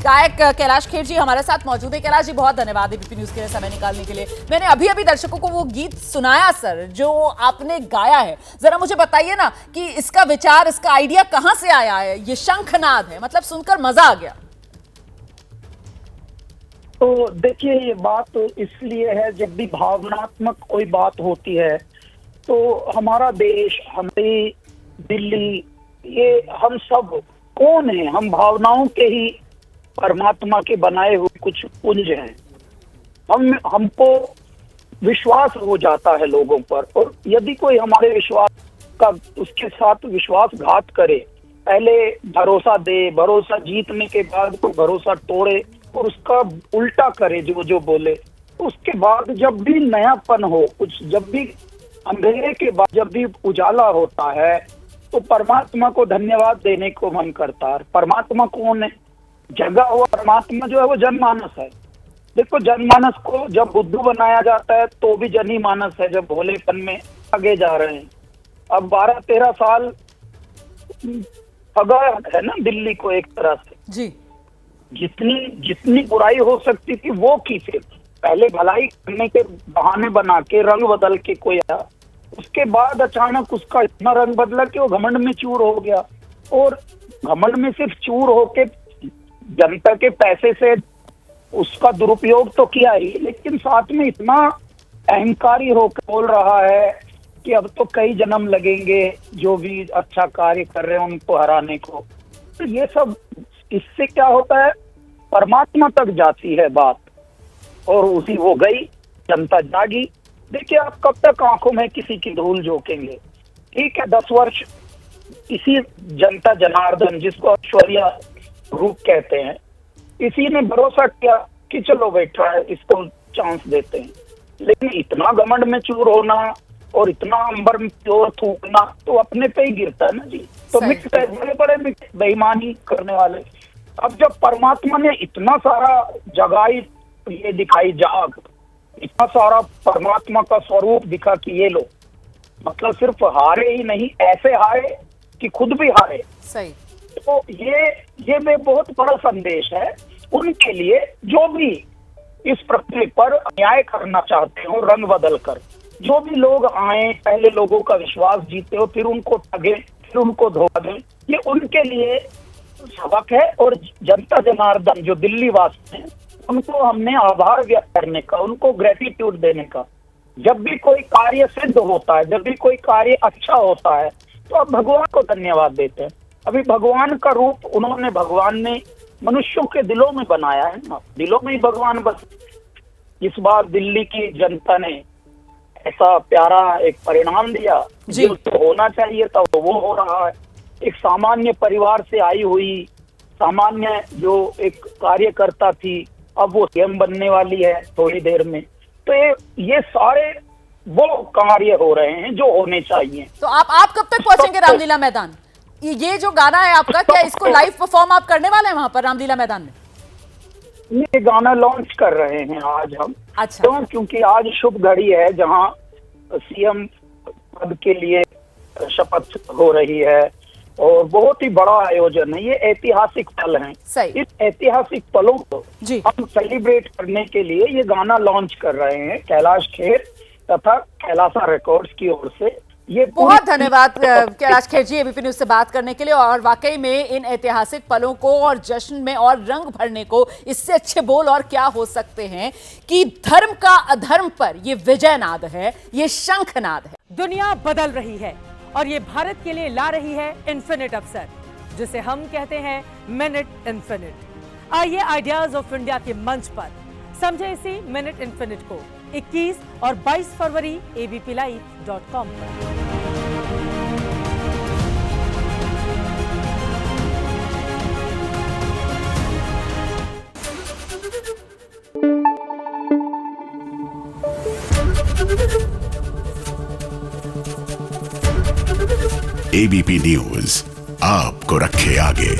गायक कैलाश खेर जी हमारे साथ मौजूद है। कैलाश जी बहुत धन्यवाद एबीपी न्यूज के लिए समय निकालने के लिए। मैंने अभी अभी दर्शकों को वो गीत सुनाया सर जो आपने गाया है, जरा मुझे बताइए ना कि इसका विचार, इसका आइडिया कहां से आया है? ये शंखनाद है, मतलब सुनकर मजा आ गया। तो देखिए, ये बात तो इसलिए है, जब भी भावनात्मक कोई बात होती है तो हमारा देश, हमारी दिल्ली, ये हम सब कौन है? हम भावनाओं के ही परमात्मा के बनाए हुए कुछ पुंज हैं। हमको विश्वास हो जाता है लोगों पर, और यदि कोई हमारे विश्वास का, उसके साथ विश्वासघात करे, पहले भरोसा दे, भरोसा जीतने के बाद कोई भरोसा तोड़े और उसका उल्टा करे जो जो बोले, उसके बाद जब भी नयापन हो कुछ, जब भी अंधेरे के बाद जब भी उजाला होता है, तो परमात्मा को धन्यवाद देने को मन करता है। परमात्मा कौन है? जगा हुआ परमात्मा जो है वो जनमानस है। देखो, जनमानस को जब बुद्धू बनाया जाता है तो भी जन ही मानस है, जब भोलेपन में आगे जा रहे हैं। अब 12-13 साल ठगा है ना दिल्ली को एक तरह से जी। जितनी बुराई हो सकती थी वो की, फिर पहले भलाई करने के बहाने बना के रंग बदल के कोई आया, उसके बाद अचानक उसका इतना रंग बदला कि वो घमंड में चूर हो गया। और घमंड में सिर्फ चूर होके जनता के पैसे से उसका दुरुपयोग तो किया ही, लेकिन साथ में इतना अहंकारी होकर बोल रहा है कि अब तो कई जन्म लगेंगे जो भी अच्छा कार्य कर रहे हैं उनको हराने को। तो ये सब, इससे क्या होता है, परमात्मा तक जाती है बात, और उसी हो गई, जनता जागी। देखिए, आप कब तक आंखों में किसी की धूल झोंकेंगे? ठीक है, 10 वर्ष इसी जनता जनार्दन, जिसको ऐश्वर्या रूप कहते हैं, इसी ने भरोसा किया कि चलो बैठा है, इसको चांस देते हैं। लेकिन इतना घमंड में चूर होना और इतना अंबर में चोर थूकना तो अपने पे ही गिरता है ना जी। तो मिट गए बड़े बड़े बेईमानी करने वाले। अब जब परमात्मा ने इतना सारा जगाई, ये दिखाई जाग, इतना सारा परमात्मा का स्वरूप दिखा कि ये लो, मतलब सिर्फ हारे ही नहीं, ऐसे हारे कि खुद भी हारे। सही। तो ये में बहुत बड़ा संदेश है उनके लिए जो भी इस पृथ्वी पर अन्याय करना चाहते हो, रंग बदल कर। जो भी लोग आए, पहले लोगों का विश्वास जीते हो, फिर उनको ठगे, फिर उनको धोखा दें, ये उनके लिए सबक है। और जनता जनार्दन जो दिल्ली वासी हैं, उनको हमने आभार व्यक्त करने का, उनको ग्रेटिट्यूड देने का। जब भी कोई कार्य सिद्ध होता है, जब भी कोई कार्य अच्छा होता है, तो अब भगवान को धन्यवाद देते हैं। अभी भगवान का रूप भगवान ने मनुष्यों के दिलों में बनाया है ना, दिलों में ही भगवान बस। इस बार दिल्ली की जनता ने ऐसा प्यारा एक परिणाम दिया जो होना चाहिए था, वो हो रहा है। एक सामान्य परिवार से आई हुई, सामान्य जो एक कार्यकर्ता थी, अब वो सीएम बनने वाली है थोड़ी देर में। तो ये सारे वो कार्य हो रहे हैं जो होने चाहिए। तो आप कब तक पहुंचेंगे रामलीला मैदान? ये जो गाना है आपका, क्या इसको लाइव परफॉर्म आप करने वाले हैं वहां पर रामलीला मैदान में? ये गाना लॉन्च कर रहे हैं आज हम। अच्छा। क्योंकि आज शुभ घड़ी है जहां सीएम पद के लिए शपथ हो रही है, और बहुत ही बड़ा आयोजन है। ये ऐतिहासिक पल हैं। इस ऐतिहासिक पलों को हम सेलिब्रेट करने के लिए ये गाना लॉन्च कर रहे हैं कैलाश खेर तथा कैलासा रिकॉर्ड्स की ओर से। ये बहुत धन्यवाद कैलाश खेर जी एबीपी न्यूज से बात करने के लिए। और वाकई में इन ऐतिहासिक पलों को और जश्न में और रंग भरने को इससे अच्छे बोल और क्या हो सकते हैं कि धर्म का अधर्म पर ये विजय नाद है, ये शंखनाद है। दुनिया बदल रही है और ये भारत के लिए ला रही है इन्फिनिट अवसर, जिसे हम कहते हैं मिनट इन्फिनिट। आइए आइडियाज ऑफ इंडिया के मंच पर समझे इसी मिनट इन्फिनिट को 21 और 22 फरवरी abplive.com पर। एबीपी न्यूज आपको रखे आगे।